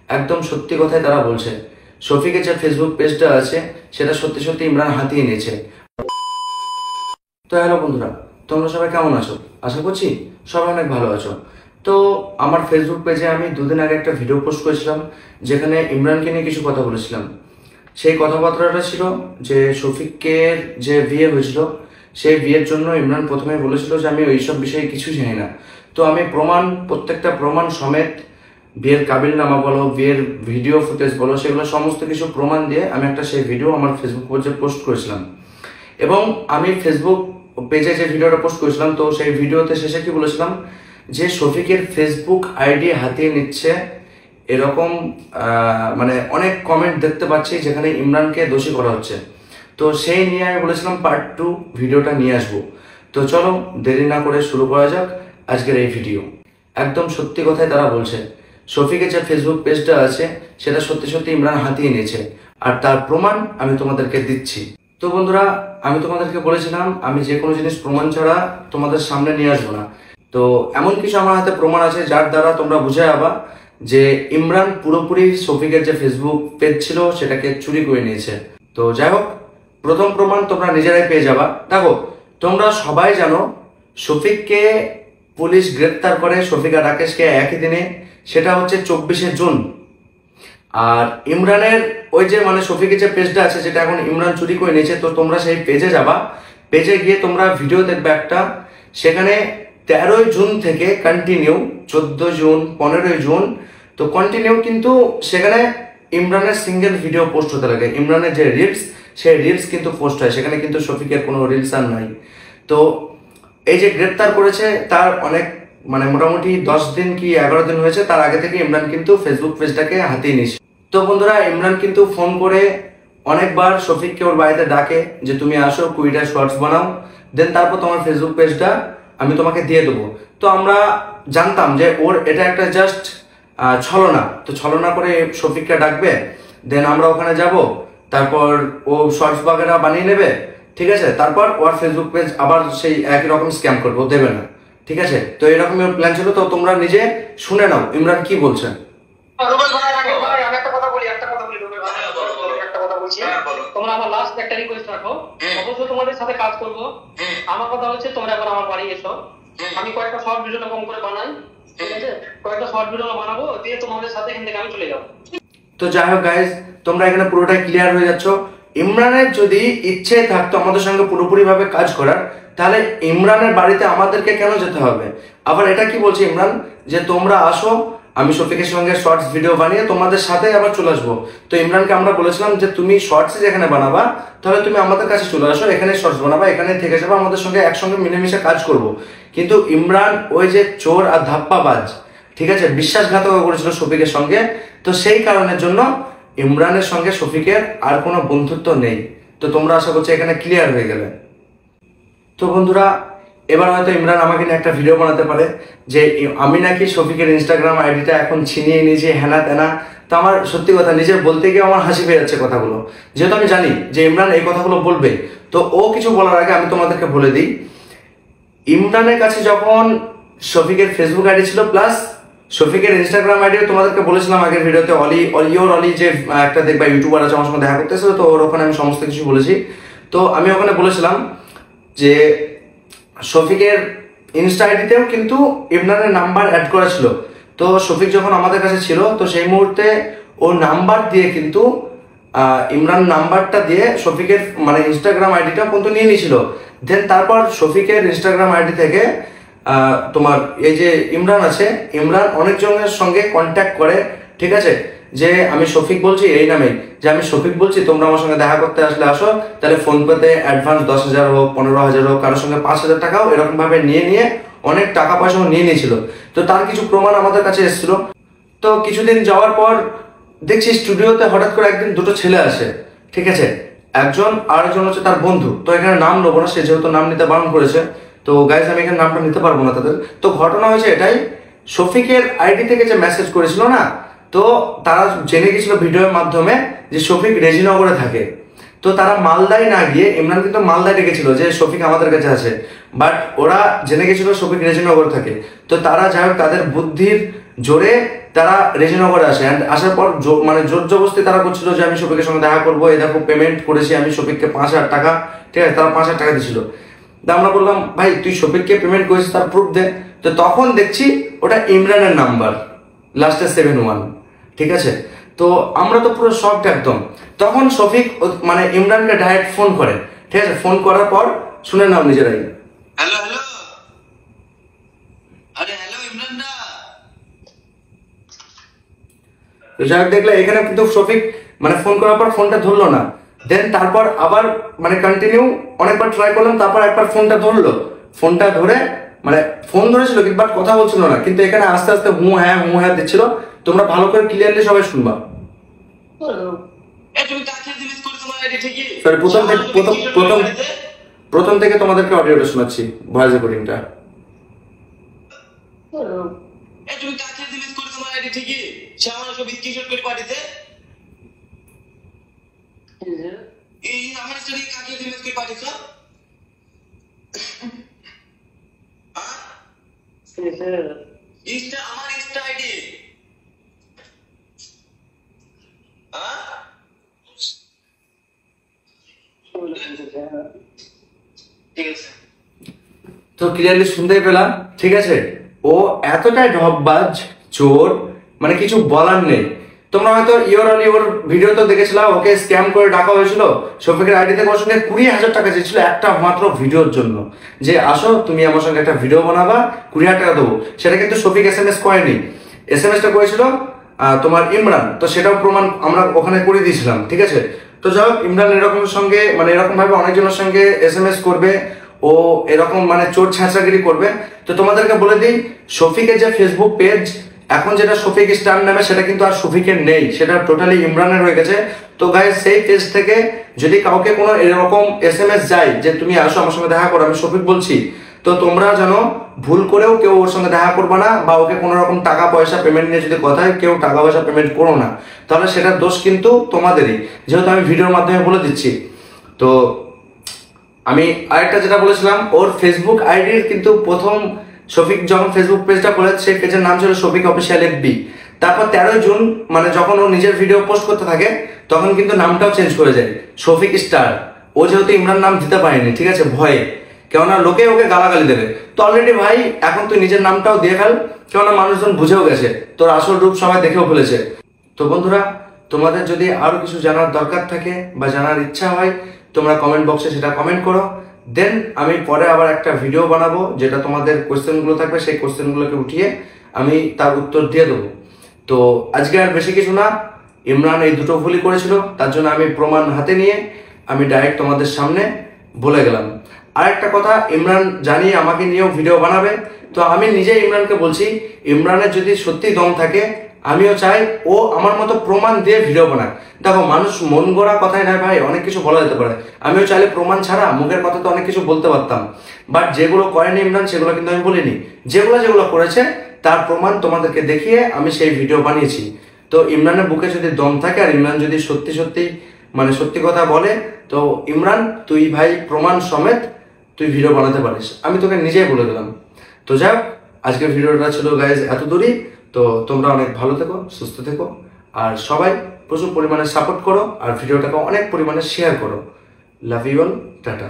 একদম সত্যি কথাই তারা বলছে। শফিকের যে ফেসবুক পেজটা আছে সেটা সত্যি সত্যি ইমরান হাতিয়ে নিয়েছে। তো হ্যালো বন্ধুরা, তোমরা সবাই কেমন আছো? আশা করছি সবাই অনেক ভালো আছো। তো আমার ফেসবুক পেজে আমি দুদিন আগে একটা ভিডিও পোস্ট করেছিলাম, যেখানে ইমরানকে নিয়ে কিছু কথা বলেছিলাম। সেই কথাবার্তাটা ছিল যে শফিকের যে বিয়ে হয়েছিল, সেই বিয়ের জন্য ইমরান প্রথমে বলেছিল যে আমি ওইসব বিষয়ে কিছু জানি না। তো আমি প্রত্যেকটা প্রমাণ সমেত, বিয়ের কাবিলনামা বলো, বিয়ের ভিডিও ফুটেজ বলো, সেগুলো সমস্ত কিছু প্রমাণ দিয়ে আমি একটা সেই ভিডিও আমার ফেসবুক পেজে পোস্ট করেছিলাম। এবং আমি ফেসবুক পেজে যে ভিডিওটা পোস্ট করেছিলাম, তো সেই ভিডিওতে শেষে কি বলেছিলাম যে শফিকের ফেসবুক আইডি হাতিয়ে নিচ্ছে, এরকম মানে অনেক কমেন্ট দেখতে পাচ্ছি যেখানে ইমরানকে দোষী করা হচ্ছে। তো সেই নিয়ে আমি বলেছিলাম পার্ট 2 ভিডিওটা নিয়ে আসবো। তো চলো দেরি না করে শুরু করা যাক আজকের এই ভিডিও। একদম সত্যি কথাই তারা বলছে, শফিকের যে ফেসবুক পেজটা আছে সেটা সত্যি সত্যি ইমরান হাতিয়ে নিয়েছে, আর তার প্রমাণ আমি তোমাদেরকে দিচ্ছি। তো বন্ধুরা, আমি তোমাদেরকে বলেছিলাম আমি যে কোনো জিনিস প্রমাণ ছাড়া তোমাদের সামনে নিয়ে আসবো না। তো এমন কিছু আমার হাতে প্রমাণ আছে যার দ্বারা তোমরা বুঝে যাবা যে ইমরান পুরোপুরি শফিকের যে ফেসবুক পেজ ছিল সেটাকে চুরি করে নিয়েছে। তো যাই হোক, প্রথম প্রমাণ তোমরা নিজেরাই পেয়ে যাবা। দেখো, তোমরা সবাই জানো শফিককে পুলিশ গ্রেপ্তার করে, শফিক আর রাকেশকে একই দিনে, সেটা হচ্ছে 24শে জুন। আর ইমরানের ওই যে মানে শফিকের যে পেজটা আছে যেটা এখন ইমরান চুরি করে নিয়েছে, তো তোমরা সেই পেজে যাবা। পেজে গিয়ে তোমরা ভিডিও দেখবে একটা, সেখানে 13ই জুন থেকে কন্টিনিউ 14 জুন 15ই জুন, তো কন্টিনিউ কিন্তু সেখানে ইমরানের সিঙ্গেল ভিডিও পোস্ট হতে লাগে। ইমরানের যে রিলস, সেই রিলস কিন্তু পোস্ট হয়, সেখানে কিন্তু শফিকের কোনো রিলস আর নাই। তো এই যে গ্রেপ্তার করেছে তার অনেক মানে মোটামুটি 10 দিন কি 11 দিন হয়েছে, তার আগে থেকে ইমরান কিন্তু ফেসবুক পেজটাকে হাতিয়ে নিয়েছে। তো বন্ধুরা, ইমরান কিন্তু ফোন করে অনেকবার শফিককে ওর বাড়িতে ডাকে যে তুমি আসো, 20টা শর্টস বানাও, দেন তারপর তোমার ফেসবুক পেজটা আমি তোমাকে দিয়ে দেবো। তো আমরা জানতাম যে ওর এটা একটা জাস্ট ছলনা। তো ছলনা করে শফিককে ডাকবে, দেন আমরা ওখানে যাব, তারপর ও শর্টস বাগেরা বানিয়ে নেবে, ঠিক আছে, তারপর ওর ফেসবুক পেজ আবার সেই একই রকম স্ক্যাম করবো, দেবে না, ঠিক আছে। তো এরকমই প্ল্যান ছিল। তো তোমরা নিজে শুনে নাও ইমরান কি বলছেন। তোমরা আমার লাস্ট একটা রিকোয়েস্ট রাখো, অবশ্যই তোমাদের সাথে কাজ করবো। আমার কথা হচ্ছে তোমরা এখন আমার বাড়ি এসো, আমি কয়েকটা শর্ট ভিডিও কম করে বানাই, ঠিক আছে, কয়েকটা শর্ট ভিডিও বানাবো, দিয়ে তোমাদের সাথে এখান থেকে আমি চলে যাবো। তো যাই হোক গাইজ, তোমরা এখানে পুরোটাই ক্লিয়ার হয়ে যাচ্ছ। ইমরানের যদি ইচ্ছে থাকতো আমাদের সঙ্গে পুরোপুরি ভাবে কাজ করার, তাহলে ইমরানের বাড়িতে আমাদেরকে কেন যেতে হবে? আবার এটা কি বলছে ইমরান যে তোমরা আসো, আমি শফিকের সঙ্গে শর্টস ভিডিও বানিয়ে তোমাদের সাথে আবার চলে আসবো। তো ইমরানকে আমরা বলেছিলাম যে তুমি শর্টস যেখানে বানাবা, তাহলে তুমি আমাদের কাছে চলে আসো, এখানে শর্টস বানাবা, এখানে থেকে যাবা, আমাদের সঙ্গে একসঙ্গে মিলেমিশে কাজ করব। কিন্তু ইমরান ওই যে চোর আর ধাপ্পাবাজ, ঠিক আছে, বিশ্বাসঘাতকতা করেছিল শফিকের সঙ্গে। তো সেই কারণের জন্য ইমরানের সঙ্গে শফিকের আর কোনো বন্ধুত্ব নেই। তো তোমরা আশা করছি এখানে ক্লিয়ার হয়ে গেলে। তো বন্ধুরা, এবার হয়তো ইমরান আমাকে নিয়ে একটা ভিডিও বানাতে পারে যে আমি নাকি শফিকের ইনস্টাগ্রাম আইডিটা এখন ছিনিয়ে নিয়েছি, হেনা তেনা। তো আমার সত্যি কথা নিজের বলতে গিয়ে আমার হাসি পেয়ে যাচ্ছে কথাগুলো, যেহেতু আমি জানি যে ইমরান এই কথাগুলো বলবে। তো ও কিছু বলার আগে আমি তোমাদেরকে বলে দিই, ইমরানের কাছে যখন শফিকের ফেসবুক আইডি ছিল প্লাস শফিকের ইনস্টাগ্রাম আইডিও তোমাদেরকে বলেছিলাম আগের ভিডিওতে, অলি যে একটা দেখবা ইউটিউবার আছে আমার সঙ্গে দেখা করতেছিল, তো ওর ওখানে আমি সমস্ত কিছু বলেছি। তো আমি ওখানে বলেছিলাম যে শফিকের ইনস্টা আইডিতেও কিন্তু ইমরানের নাম্বার অ্যাড করা ছিল। তো শফিক যখন আমাদের কাছে ছিল, তো সেই মুহূর্তে ও নাম্বার দিয়ে কিন্তু ইমরান নাম্বারটা দিয়ে শফিকের মানে ইনস্টাগ্রাম আইডিটা কিন্তু নিয়ে নিয়েছিল। দেন তারপর শফিকের ইনস্টাগ্রাম আইডি থেকে তোমার এই যে ইমরান আছে, ইমরান অনেকজনের সঙ্গে কন্ট্যাক্ট করে, ঠিক আছে, যে আমি শফিক বলছি এই নামেই, যে আমি শফিক বলছি তোমরা আমার সঙ্গে দেখা করতে আসলে আসো, তাহলে ফোন পেতে অ্যাডভান্স 10,000 হোক 15,000 হোক, কারোর সঙ্গে 5,000 টাকাও এরকম ভাবে নিয়ে অনেক টাকা পয়সাও নিয়ে নিয়েছিল। তো তার কিছু প্রমাণ আমাদের কাছে এসেছিল। তো কিছুদিন যাওয়ার পর দেখছি স্টুডিওতে হঠাৎ করে একদিন দুটো ছেলে আসে, ঠিক আছে, একজন আর একজন হচ্ছে তার বন্ধু। তো এখানে নাম নেবো না, সে যেহেতু নাম নিতে বারণ করেছে, তো গাইজ আমি এখানে নামটা নিতে পারবো না তাদের। তো ঘটনা হয়েছে এটাই, শফিকের আইডি থেকে যে মেসেজ করেছিল না, তো তারা জেনে গেছিল ভিডিওর মাধ্যমে যে শফিক রেজিনগরে থাকে। তো তারা মালদায় না গিয়ে, ইমরান কিন্তু মালদায় ডেকেছিল যে শফিক আমাদের কাছে আছে, বাট ওরা জেনে গেছিল শফিক রেজিনগর থাকে। তো তারা যাই হোক তাদের বুদ্ধির জোরে তারা রেজিনগরে আসে। অ্যান্ড আসার পর মানে জোর জবরদস্তি তারা করছিল যে আমি শফিকের সঙ্গে দেখা করবো, এই দেখো পেমেন্ট করেছি আমি শফিককে 5,000 টাকা, ঠিক আছে, তারা 5,000 টাকা দিয়েছিল। তা আমরা বললাম ভাই তুই শফিককে পেমেন্ট করেছিস তার প্রুফ দে। তো তখন দেখছি ওটা ইমরানের নাম্বার, লাস্টে 71, ঠিক আছে। তো আমরা তো পুরো শকড একদম। তখন শফিক মানে ইমরানকে ডাইরেক্ট ফোন করে, ঠিক আছে। ফোন করার পর শুনে নাও নিজেরাই। হ্যালো হ্যালো, আরে হ্যালো ইমরান দা। তো যাই হোক দেখলে এখানে কিন্তু শফিক মানে ফোন করার পর ফোনটা ধরলো না। দেন তারপর আবার মানে কন্টিনিউ অনেকবার ট্রাই করলাম, তারপর একবার ফোনটা ধরলো। ফোনটা ধরে মানে ফোন ধরেছিল কিন্তু বাট কথা বলছিল না, কিন্তু এখানে আস্তে আস্তে হু হ্যাঁ দিচ্ছিল। তোমরা ভালো করে ক্লিয়ারলি সবাই শুনবা। তুমি কাকে জিজ্ঞেস করে তোমার আইডি ঠিকই? সরি, প্রথম থেকে তোমাদেরকে অডিওটা শোনাচ্ছি, ভয়েস রেকর্ডিংটা। তুমি কাকে জিজ্ঞেস করে তোমার আইডি ঠিকই? সে আমার সব স্ক্রিনশট করে পাঠিয়েছে। এই আমার স্টোরি কাকে জিজ্ঞেস করে পাঠিয়েছো? ইনস্টা আমার ইনস্টা আইডি। ঠিক আছে, তো ক্লিয়ারলি শুনতেই পেলাম, ঠিক আছে। ও এতটাই ঢপবাজ চোর, মানে কিছু বলার নেই। তোমরা হয়তো ইওর ভিডিও তো দেখেছিল, ওকে স্ক্যাম করে ডাকা হয়েছিল। শফিকের আইডি থেকে ওর সঙ্গে 20,000 টাকা চেয়েছিল একটা মাত্র ভিডিওর জন্য, যে আসো তুমি আমার সঙ্গে একটা ভিডিও বানাবা, 20,000 টাকা দেবো। সেটা কিন্তু শফিক SMS করেনি, SMS-টা করেছিল তোমার ইমরান। তো সেটাও প্রমাণ আমরা ওখানে করে দিয়েছিলাম, ঠিক আছে। তো যাই হোক, ইমরান এরকম সঙ্গে মানে এরকম ভাবে অনেকজনের সঙ্গে SMS করবে, ও এরকম মানে চোর ছাঁচড়াগিরি করবে। তো তোমাদেরকে বলে দিই, শফিকের যে ফেসবুক পেজ এখন যেটা শফিক স্টার নামে, সেটা কিন্তু আর শফিকের নেই, সেটা টোটালি ইমরানের হয়ে গেছে। তো গাইস, সেই পেজ থেকে যদি কাউকে কোনো এরকম SMS যায় যে তুমি আসো আমার সঙ্গে দেখা করো, আমি শফিক বলছি, তো তোমরা জানো ভুল করেও কেউ ওর সঙ্গে দেখা করবে না, বা ওকে কোনো রকম টাকা পয়সা পেমেন্ট নিয়ে যদি কথায় কেউ টাকা পয়সা পেমেন্ট করো না, তাহলে সেটার দোষ কিন্তু তোমাদেরই, যেহেতু আমি ভিডিওর মাধ্যমে বলে দিচ্ছি। তো আমি আরেকটা যেটা বলেছিলাম, ওর ফেসবুক আইডির কিন্তু প্রথম শফিক যখন ফেসবুক পেজটা খোলে, সেই পেজের নাম ছিল শফিক অফিসিয়াল FB। তারপর 13 জুন মানে যখন ও নিজের ভিডিও পোস্ট করতে থাকে, তখন কিন্তু নামটাও চেঞ্জ করে যায় শফিক স্টার। ও যেহেতু ইমরান নাম দিতে পারেনি, ঠিক আছে, ভয়ে, কেননা লোকে ওকে গালাগালি দেবে। তো অলরেডি ভাই এখন তুই নিজের নামটাও দিয়ে ফেল, কেননা মানুষজন বুঝেও গেছে, তোর আসল রূপ সবাই দেখেও ফেলেছে। তো বন্ধুরা, তোমাদের যদি আরো কিছু জানার দরকার থাকে বা জানার ইচ্ছা হয়, তোমরা কমেন্ট বক্সে সেটা কমেন্ট করো। দেন আমি পরে আবার একটা ভিডিও বানাবো, যেটা তোমাদের কোয়েশ্চেনগুলো থাকবে, সেই কোয়েশ্চেনগুলোকে উঠিয়ে আমি তার উত্তর দিয়ে দেবো। তো আজকে আর বেশি কিছু না, ইমরান এই দুটো ভুলই করেছিল, তার জন্য আমি প্রমাণ হাতে নিয়ে আমি ডাইরেক্ট তোমাদের সামনে বলে গেলাম। আর একটা কথা, ইমরান জানি আমাকে নিয়েও ভিডিও বানাবে, তো আমি নিজে ইমরানকে বলছি, ইমরানের যদি সত্যি দম থাকে, আমিও চাই ও আমার মতো প্রমাণ দিয়ে ভিডিও বানাক। দেখো, মানুষ মন গড়া কথাই নয় ভাই, অনেক কিছু বলা যেতে পারে। আমিও চাইলে প্রমাণ ছাড়া মুখের কথা তো অনেক কিছু বলতে পারতাম, বাট যেগুলো করেনি ইমরান সেগুলো কিন্তু আমি বলিনি। যেগুলো করেছে তার প্রমাণ তোমাদেরকে দেখিয়ে আমি সেই ভিডিও বানিয়েছি। তো ইমরানের বুকে যদি দম থাকে, আর ইমরান যদি সত্যি মানে সত্যি কথা বলে, তো ইমরান তুই ভাই প্রমাণ সমেত তুই ভিডিও বানাতে পারিস, আমি তোকে নিজেই বলে দিলাম। তো যাই হোক, আজকের ভিডিওটা ছিল গাইজ এত দূরই। তো তোমরা অনেক ভালো থেকো, সুস্থ থেকো, আর সবাই প্রচুর পরিমাণে সাপোর্ট করো, আর ভিডিওটাকে অনেক পরিমাণে শেয়ার করো। Love you all, tata.